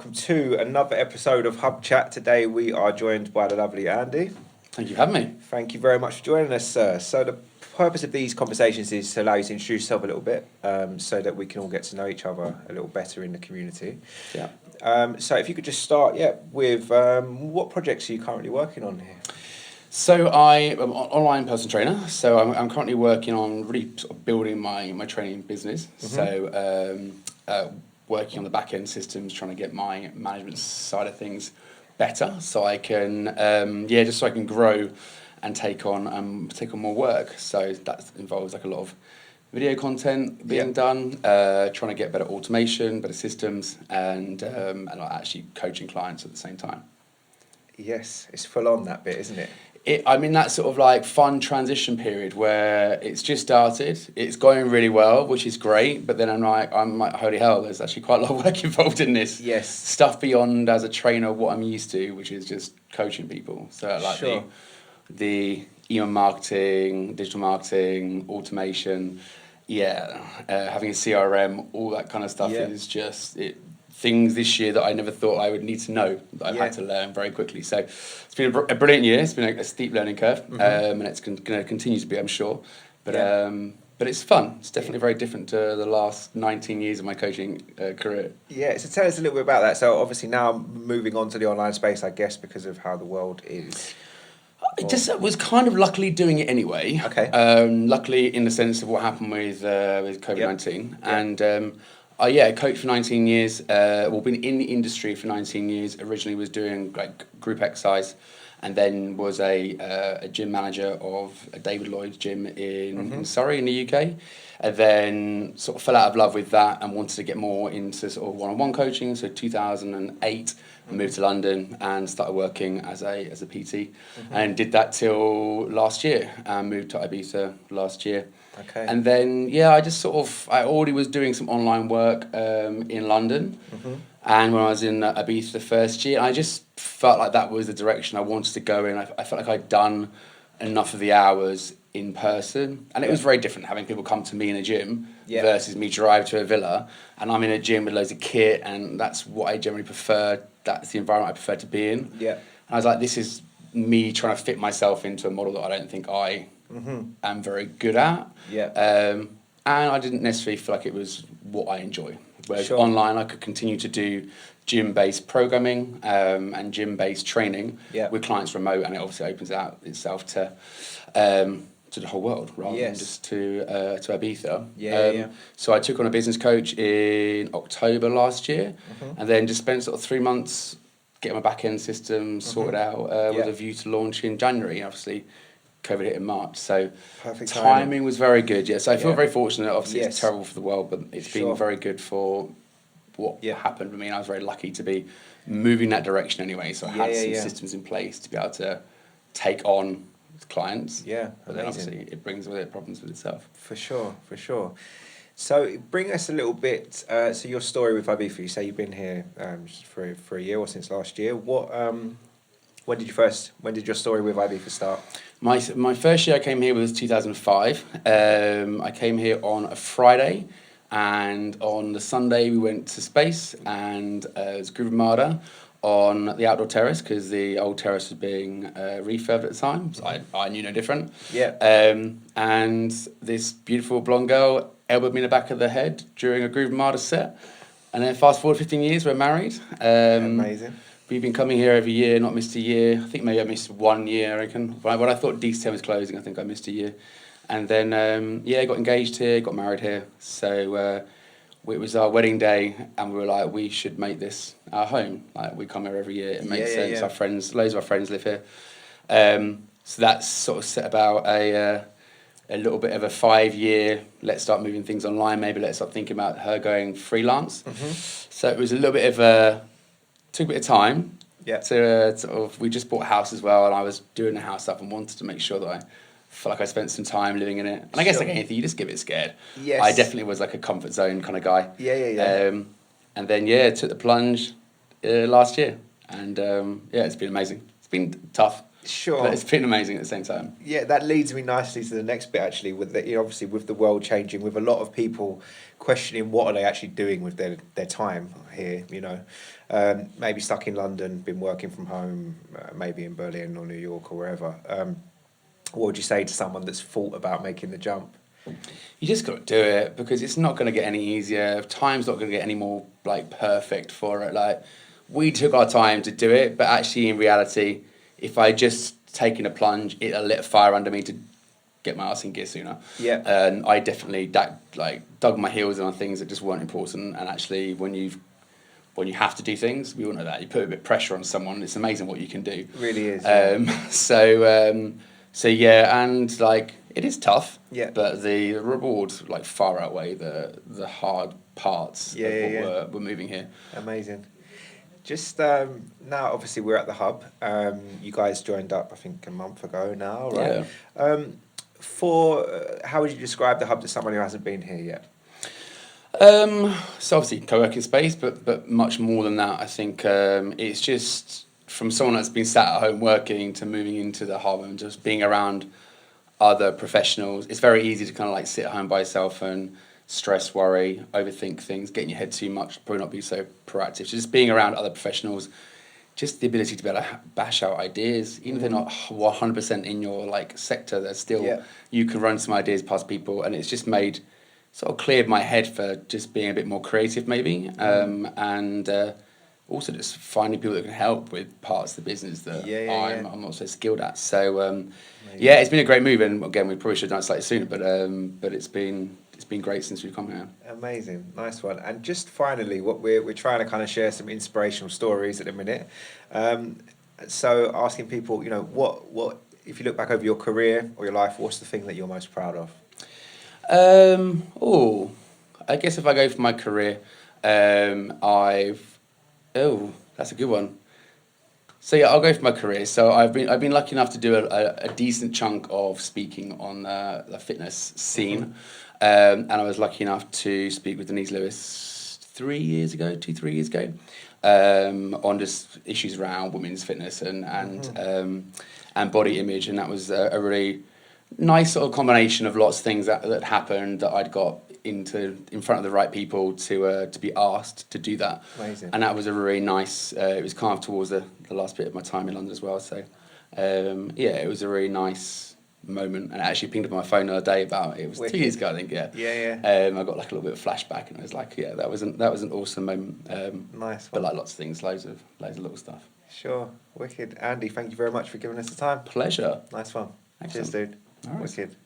welcome to another episode of HUBchat. Today we are joined by the lovely Andy. Thank you for having me. Thank you very much for joining us, sir. So the purpose of these conversations is to allow you to introduce yourself a little bit, so that we can all get to know each other a little better in the community. Yeah. So if you could just start, with what projects are you currently working on here? So I am an online personal trainer. So I'm currently working on really sort of building my training business. So working on the back end systems, trying to get my management side of things better, so I can just so I can grow and take on more work. So that involves like a lot of video content being done, trying to get better automation, better systems, and actually coaching clients at the same time. Yes, it's full on, that bit, isn't it? I'm in that sort of like fun transition period where it's just started. It's going really well, which is great. But then I'm like, holy hell, there's actually quite a lot of work involved in this. Yes. Stuff beyond as a trainer what I'm used to, which is just coaching people. So like the email marketing, digital marketing, automation, having a CRM, all that kind of stuff is just things this year that I never thought I would need to know, that I've had to learn very quickly. So it's been a brilliant year. It's been a steep learning curve, and it's going to continue to be, I'm sure. But it's fun. It's definitely very different to the last 19 years of my coaching career. Yeah, so tell us a little bit about that. So obviously now moving on to the online space, I guess, because of how the world is. I just was kind of luckily doing it anyway. Okay. Luckily in the sense of what happened with COVID-19. And I coached for 19 years. Been in the industry for 19 years. Originally was doing like group exercise, and then was a gym manager of a David Lloyd gym in Surrey in the UK. And then sort of fell out of love with that and wanted to get more into sort of one-on-one coaching. So 2008, I moved to London and started working as a PT, and did that till last year. Moved to Ibiza last year. Okay. And then, I already was doing some online work in London. And when I was in Ibiza the first year, I just felt like that was the direction I wanted to go in. I felt like I'd done enough of the hours in person. And it was very different having people come to me in a gym versus me drive to a villa. And I'm in a gym with loads of kit, and that's what I generally prefer. That's the environment I prefer to be in. Yeah. And I was like, this is me trying to fit myself into a model that I don't think I am very good at. Yeah. And I didn't necessarily feel like it was what I enjoy. Whereas online, I could continue to do gym-based programming and gym-based training with clients remote, and it obviously opens out itself to the whole world rather than just to Ibiza. So I took on a business coach in October last year, and then just spent sort of 3 months getting my back-end system sorted out with a view to launch in January. Obviously, COVID hit in March, so perfect timing was very good. So I feel very fortunate. Obviously, it's terrible for the world, but it's been very good for what happened. I mean, I was very lucky to be moving that direction anyway. So I had some systems in place to be able to take on clients. Yeah, but then obviously it brings with it problems with itself. For sure. So bring us a little bit. So your story with Ibiza. You say you've been here for a year or since last year. What? When did your story with Ibiza start? My first year I came here was 2005. I came here on a Friday, and on the Sunday we went to space, and it was Groove Armada on the outdoor terrace, because the old terrace was being refurbed at the time, so I knew no different. And this beautiful blonde girl elbowed me in the back of the head during a Groove Armada set, and then fast forward 15 years, we're married. Amazing. We've been coming here every year, not missed a year. I think maybe I missed 1 year, I reckon. When I thought DC10 was closing, I think I missed a year. And then, got engaged here, got married here. So it was our wedding day, and we were like, we should make this our home. Like, we come here every year, it makes sense. Our friends, loads of our friends live here. So that's sort of set about a little bit of a 5-year, let's start moving things online, maybe let's start thinking about her going freelance. So it was a little bit of took a bit of time to we just bought a house as well, and I was doing the house up and wanted to make sure that I felt like I spent some time living in it. And I guess like anything, you just get a bit scared. Yes. I definitely was like a comfort zone kind of guy. And then took the plunge last year, and it's been amazing. It's been tough. Sure. But it's been amazing at the same time. Yeah, that leads me nicely to the next bit actually. With the, obviously with the world changing, with a lot of people questioning what are they actually doing with their time here. Maybe stuck in London, been working from home, maybe in Berlin or New York or wherever. What would you say to someone that's thought about making the jump? You just got to do it because it's not going to get any easier. Time's not going to get any more like perfect for it. Like we took our time to do it, but actually in reality, if I just taken a plunge, it'll lit a fire under me to get my ass in gear sooner. Yeah. And I definitely dug my heels in on things that just weren't important. And actually, when you have to do things, we all know that you put a bit of pressure on someone. It's amazing what you can do. It really is. So yeah, and like it is tough. Yeah. But the rewards like far outweigh the hard parts of what we're moving here. Amazing. Just now, obviously, we're at the Hub. You guys joined up, I think, a month ago now, right? Yeah. How would you describe the Hub to someone who hasn't been here yet? So obviously co-working space, but much more than that. I think it's just from someone that's been sat at home working to moving into the Hub and just being around other professionals. It's very easy to kind of like sit at home by yourself and stress, worry, overthink things, get in your head too much, probably not be so proactive. So just being around other professionals, just the ability to be able to bash out ideas, even if they're not 100% in your like sector, they're still, you can run some ideas past people, and it's just made, sort of cleared my head for just being a bit more creative maybe, and also just finding people that can help with parts of the business that I'm not so skilled at. So it's been a great move, and again, we probably should have done it slightly sooner, but it's been great since we've come here. Amazing, nice one. And just finally, what we're trying to kind of share some inspirational stories at the minute. So asking people, what if you look back over your career or your life, what's the thing that you're most proud of? I guess if I go for my career, that's a good one. So yeah, I'll go for my career. So I've been lucky enough to do a decent chunk of speaking on the fitness scene, and I was lucky enough to speak with Denise Lewis 3 years ago, 2-3 years ago, on just issues around women's fitness and body image, and that was a really nice sort of combination of lots of things that happened that I'd got in front of the right people to be asked to do that. Amazing. And that was a really nice. It was kind of towards the last bit of my time in London as well. So it was a really nice moment, and I actually pinged up on my phone the other day about it was Wicked. 2 years ago, I think. I got like a little bit of flashback, and I was like, that was an awesome moment. Nice one. But like lots of things, loads of little stuff. Sure, wicked. Andy, thank you very much for giving us the time. Pleasure. Nice one. Excellent. Cheers, dude. All right. Wicked.